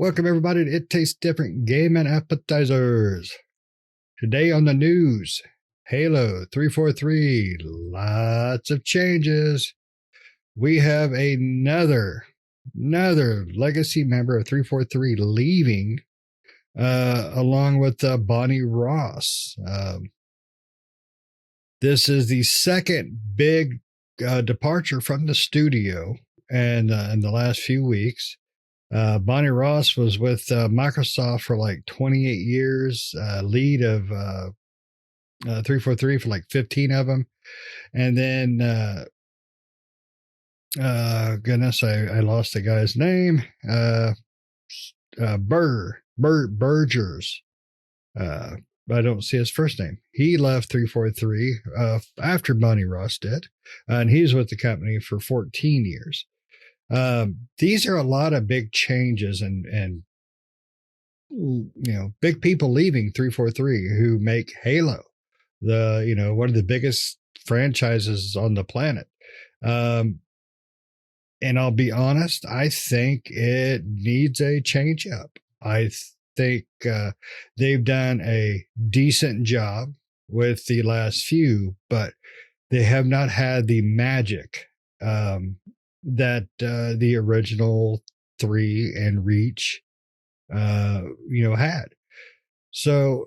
Welcome everybody to It Tastes Different Game and Appetizers. Today on the news, Halo 343, lots of changes. We have another legacy member of 343 leaving, along with Bonnie Ross. This is the second big departure from the studio and in the last few weeks. Bonnie Ross was with Microsoft for like 28 years, lead of 343 for like 15 of them. And then, goodness, I lost the guy's name. Burgers. I don't see his first name. He left 343 after Bonnie Ross did, and he's with the company for 14 years. These are a lot of big changes and big people leaving 343 who make Halo one of the biggest franchises on the planet. And I'll be honest, I think it needs a change up. I think they've done a decent job with the last few, but they have not had the magic that the original 3 and Reach had. So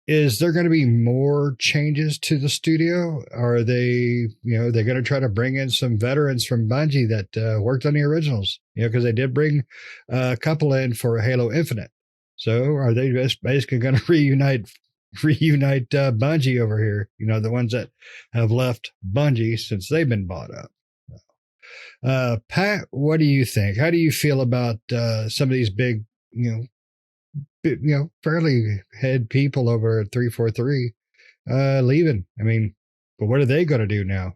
is there going to be more changes to the studio? Are they they're going to try to bring in some veterans from Bungie that worked on the originals, because they did bring a couple in for Halo Infinite. So are they just basically going to reunite Bungie over here, the ones that have left Bungie since they've been bought up? Pat, what do you think? How do you feel about some of these big, fairly head people over at 343 leaving? I mean, but what are they going to do now?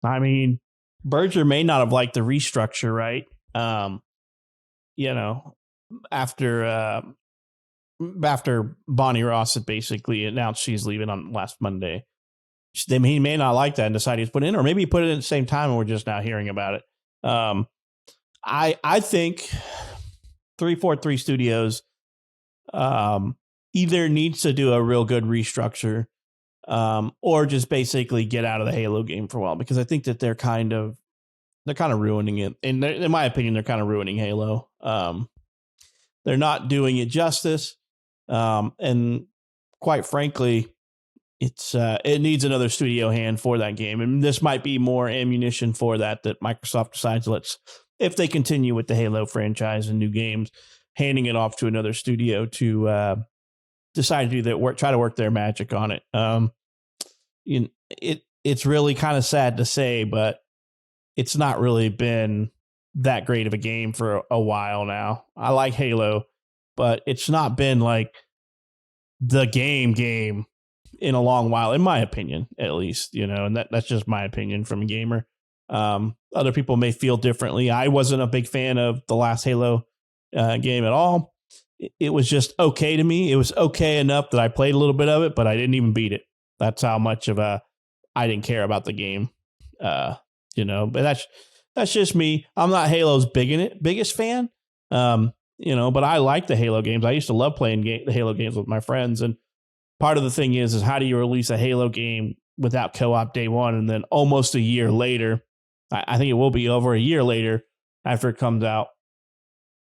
I mean, Berger may not have liked the restructure, right? After Bonnie Ross had basically announced she's leaving on last Monday. He may not like that and decide he's put it in, or maybe he put it in at the same time and we're just now hearing about it. I think 343 Studios either needs to do a real good restructure or just basically get out of the Halo game for a while, because I think that they're kind of ruining it. And in my opinion, they're kind of ruining Halo. They're not doing it justice. And quite frankly, it needs another studio hand for that game. And this might be more ammunition for that Microsoft decides if they continue with the Halo franchise and new games, handing it off to another studio to decide to do that, try to work their magic on it. It's really kind of sad to say, but it's not really been that great of a game for a while now. I like Halo, but it's not been like the game in a long while, in my opinion, at least, and that's just my opinion from a gamer. Other people may feel differently. I wasn't a big fan of the last Halo game at all. It was just okay to me. It was okay enough that I played a little bit of it, but I didn't even beat it. That's how much of I didn't care about the game. But that's just me. I'm not Halo's biggest fan. But I like the Halo games. I used to love playing the Halo games with my friends, and part of the thing is how do you release a Halo game without co-op day one, and then almost a year later, I think it will be over a year later after it comes out,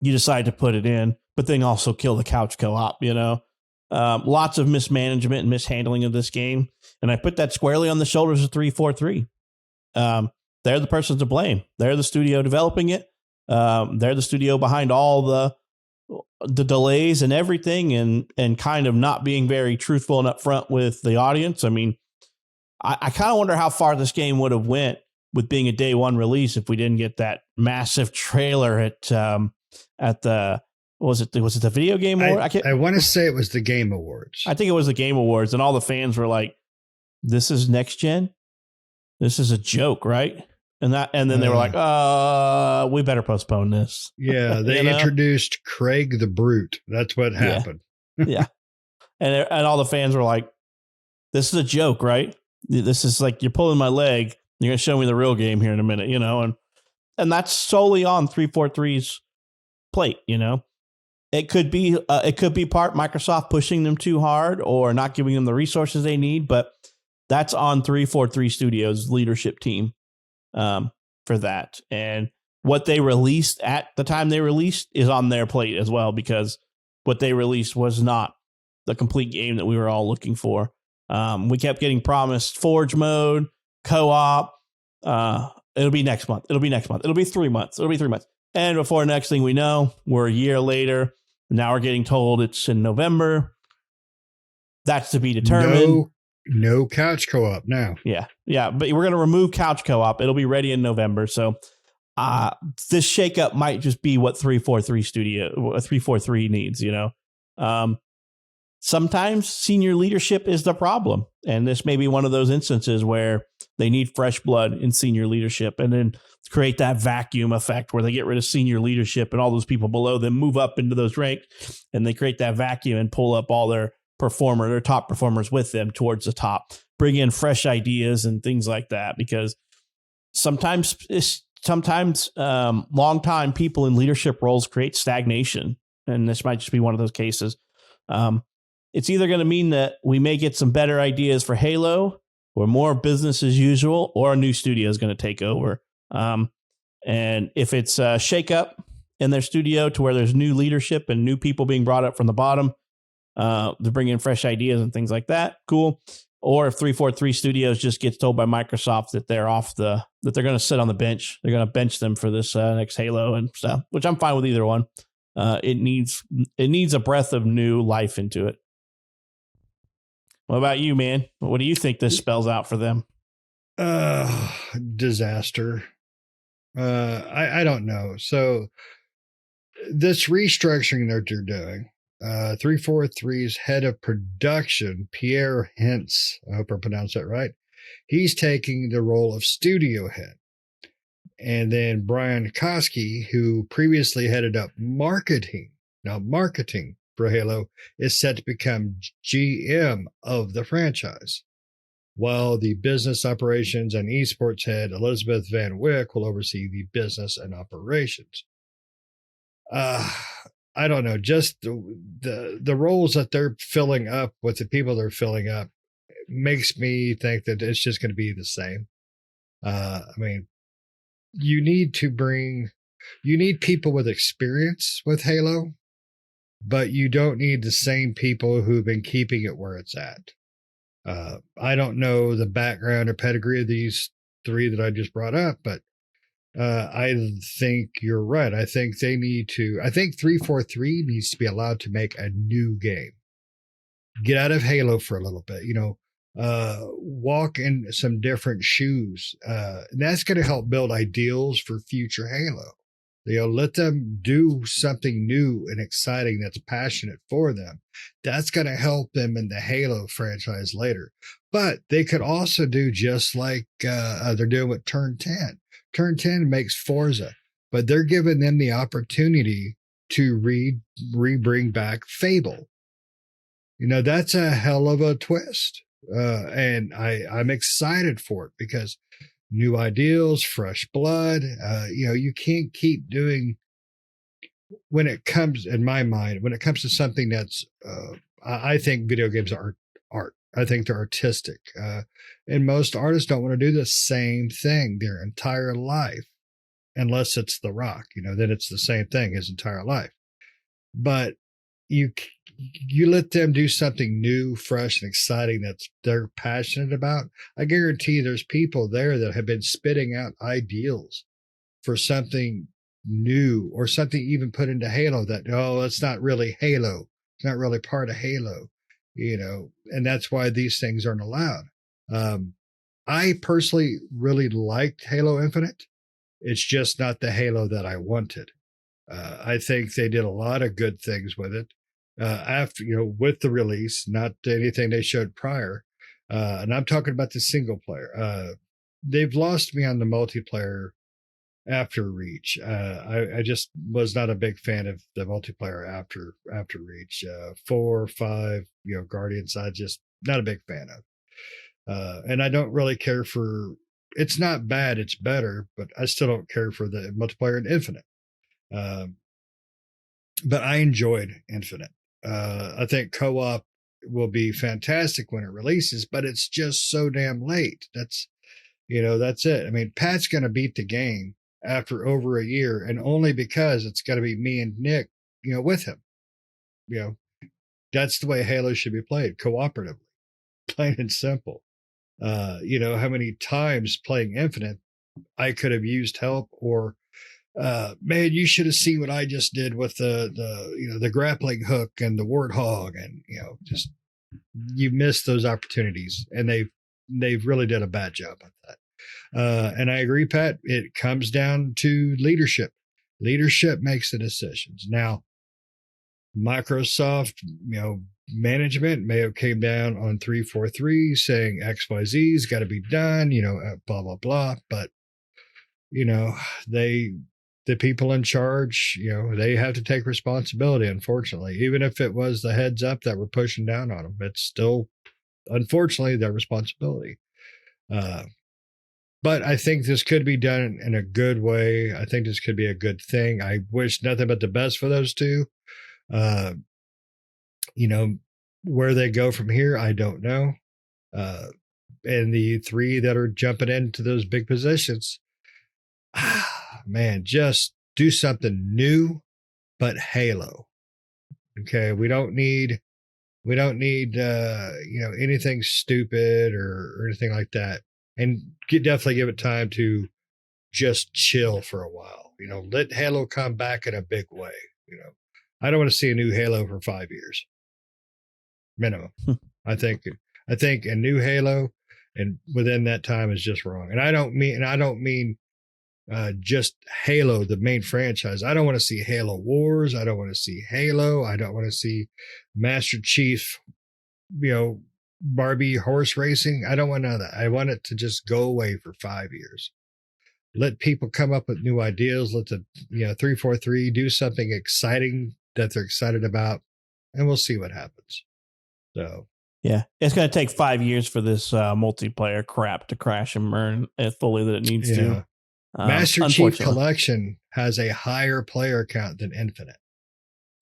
you decide to put it in, but then also kill the couch co-op, lots of mismanagement and mishandling of this game. And I put that squarely on the shoulders of 343. They're the persons to blame. They're the studio developing it. They're the studio behind all the delays and everything, and kind of not being very truthful and upfront with the audience. I mean, I kind of wonder how far this game would have went with being a day one release if we didn't get that massive trailer at the was it the Video Game Award? I want to say it was the Game Awards. I think it was the Game Awards, and all the fans were like, "This is next gen. This is a joke, right?" And then they were like, we better postpone this. Yeah, they introduced Craig the Brute. That's what happened. Yeah. And all the fans were like, this is a joke, right? This is like, you're pulling my leg. You're going to show me the real game here in a minute, and that's solely on 343's plate. It could be part Microsoft pushing them too hard or not giving them the resources they need, but that's on 343 Studios leadership team for that. And what they released at the time they released is on their plate as well, because what they released was not the complete game that we were all looking for. We kept getting promised Forge mode, co-op. It'll be next month. It'll be 3 months. And before the next thing we know, we're a year later. Now we're getting told it's in November. That's to be determined. No couch co-op now. Yeah. But we're going to remove couch co-op. It'll be ready in November. So this shakeup might just be what 343 needs, Sometimes senior leadership is the problem. And this may be one of those instances where they need fresh blood in senior leadership, and then create that vacuum effect where they get rid of senior leadership and all those people below them move up into those ranks, and they create that vacuum and pull up all their top performers with them towards the top, bring in fresh ideas and things like that. Because sometimes long-time people in leadership roles create stagnation. And this might just be one of those cases. It's either going to mean that we may get some better ideas for Halo, or more business as usual, or a new studio is going to take over. And if it's a shakeup in their studio to where there's new leadership and new people being brought up from the bottom to bring in fresh ideas and things like that, cool. Or if 343 Studios just gets told by Microsoft that they're that they're going to sit on the bench, they're going to bench them for this next Halo and stuff, which I'm fine with either one. It needs a breath of new life into it. What about you, man? What do you think this spells out for them? Disaster. I don't know. So this restructuring that they're doing, 343's head of production, Pierre Hintz, I hope I pronounced that right, he's taking the role of studio head. And then Brian Koski, who previously headed up marketing for Halo, is set to become GM of the franchise, while the business operations and esports head, Elizabeth Van Wyck, will oversee the business and operations. I don't know, just the roles that they're filling up with the people they're filling up makes me think that it's just going to be the same. I mean, you need people with experience with Halo, but you don't need the same people who've been keeping it where it's at. I don't know the background or pedigree of these three that I just brought up, but I think you're right. I think 343 needs to be allowed to make a new game. Get out of Halo for a little bit, walk in some different shoes. And that's going to help build ideals for future Halo. Let them do something new and exciting that's passionate for them. That's going to help them in the Halo franchise later. But they could also do just like they're doing with Turn 10. Turn 10 makes Forza, but they're giving them the opportunity to bring back Fable. That's a hell of a twist. And I'm excited for it because new ideals, fresh blood. You can't keep doing, when it comes to something that's, I think video games are art. I think they're artistic. And most artists don't want to do the same thing their entire life, unless it's The Rock, then it's the same thing his entire life. But you let them do something new, fresh, and exciting that they're passionate about. I guarantee there's people there that have been spitting out ideals for something new, or something even put into Halo that, it's not really Halo. It's not really part of Halo, and that's why these things aren't allowed. I personally really liked Halo Infinite. It's just not the Halo that I wanted. I think they did a lot of good things with it. After, with the release, not anything they showed prior. And I'm talking about the single player. They've lost me on the multiplayer after Reach. I just was not a big fan of the multiplayer after Reach. 4, 5, Guardians, I just not a big fan of. And I don't really care for, it's not bad, it's better, but I still don't care for the multiplayer in Infinite. but I enjoyed Infinite. I think co-op will be fantastic when it releases, but it's just so damn late. That's it. I mean, Pat's going to beat the game after over a year, and only because it's got to be me and Nick, with him. That's the way Halo should be played, cooperatively, plain and simple. How many times playing Infinite I could have used help, or man, you should have seen what I just did with the grappling hook and the warthog, and just you missed those opportunities, and they've really done a bad job of that. And I agree, Pat. It comes down to leadership. Leadership makes the decisions. Now, Microsoft, management may have came down on 343 saying XYZ's got to be done, blah, blah, blah. But, the people in charge, they have to take responsibility, unfortunately. Even if it was the heads up that were pushing down on them, it's still, unfortunately, their responsibility. But I think this could be done in a good way. I think this could be a good thing. I wish nothing but the best for those two. Where they go from here, I don't know. And the three that are jumping into those big positions, man, just do something new, but Halo. Okay, we don't need anything stupid or anything like that. And definitely give it time to just chill for a while. Let Halo come back in a big way. I don't want to see a new Halo for 5 years minimum. I think a new Halo, and within that time, is just wrong. And I don't mean just Halo, the main franchise. I don't want to see Halo Wars. I don't want to see Halo. I don't want to see Master Chief, Barbie horse racing. I don't want none of that. I want it to just go away for 5 years. Let people come up with new ideas. Let the 343 do something exciting that they're excited about, and we'll see what happens. So yeah, it's going to take 5 years for this multiplayer crap to crash and burn as fully that it needs to. Master Chief Collection has a higher player count than Infinite.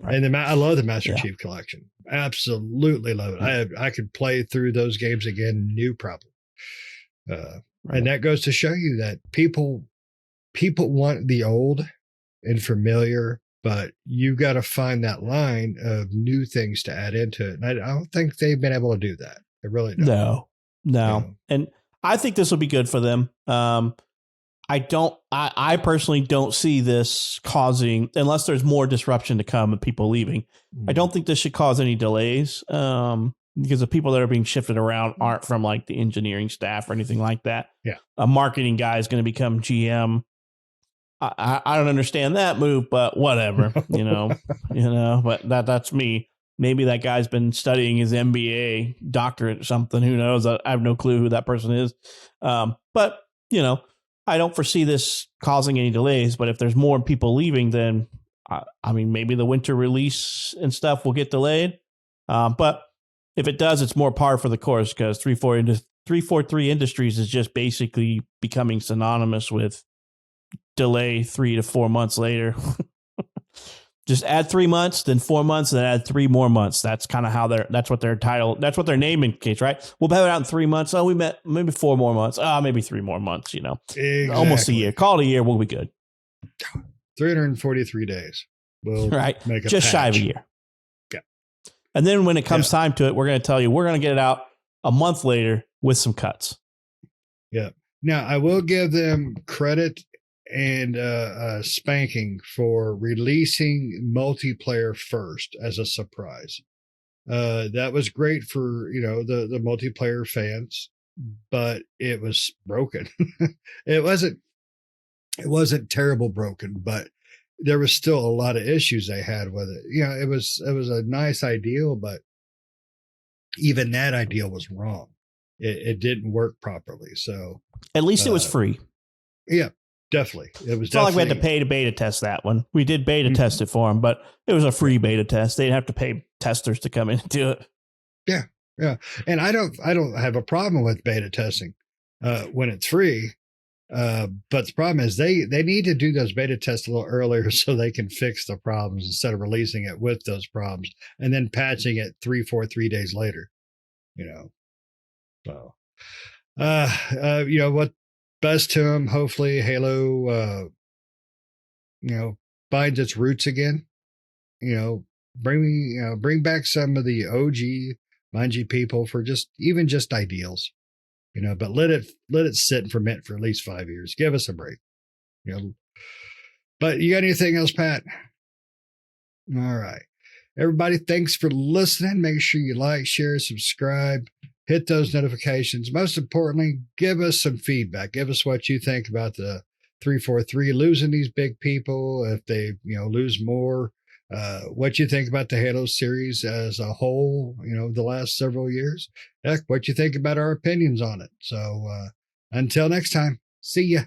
Right. And I love the Master Chief Collection. Absolutely love it. Right. I could play through those games again, no problem. And that goes to show you that people want the old and familiar, but you got to find that line of new things to add into it. And I don't think they've been able to do that. They really don't. No. And I think this will be good for them. I personally don't see this causing, unless there's more disruption to come and people leaving. I don't think this should cause any delays because the people that are being shifted around aren't from like the engineering staff or anything like that. Yeah. A marketing guy is going to become GM. I don't understand that move, but whatever, but that's me. Maybe that guy's been studying his MBA doctorate or something. Who knows? I have no clue who that person is. But I don't foresee this causing any delays, but if there's more people leaving, then maybe the winter release and stuff will get delayed. But if it does, it's more par for the course because 343 Industries is just basically becoming synonymous with delay 3 to 4 months later. Just add 3 months, then 4 months, then add 3 more months. That's kind of how that's what their title, that's what their name indicates, right? We'll have it out in 3 months. Oh, we met maybe 4 more months. Maybe 3 more months, Exactly. Almost a year. Call it a year. We'll be good. 343 days. We'll right. Make a just patch. Shy of a year. Yeah. And then when it comes time to it, we're going to tell you, we're going to get it out a month later with some cuts. Yeah. Now I will give them credit and spanking for releasing multiplayer first as a surprise. That was great for the multiplayer fans, but it was broken. It wasn't terrible broken, but there was still a lot of issues they had with it. It was a nice ideal, but even that ideal was wrong. It didn't work properly. So at least it was free. Yeah. Definitely. It was it's not like we had to pay to beta test that one. We did beta test it for them, but it was a free beta test. They didn't have to pay testers to come in and do it. Yeah. Yeah. And I don't have a problem with beta testing when it's free. But the problem is they need to do those beta tests a little earlier so they can fix the problems instead of releasing it with those problems and then patching it 3 days later. You know, so what, best to them. Hopefully, Halo, finds its roots again. Bring back some of the OG Bungie people for just ideals. But let it sit and ferment for at least 5 years. Give us a break. But you got anything else, Pat? All right. Everybody, thanks for listening. Make sure you like, share, subscribe, hit those notifications. Most importantly, give us some feedback. Give us what you think about the 343 losing these big people. If they, lose more, what you think about the Halo series as a whole, the last several years. Heck, what you think about our opinions on it. So until next time, see ya.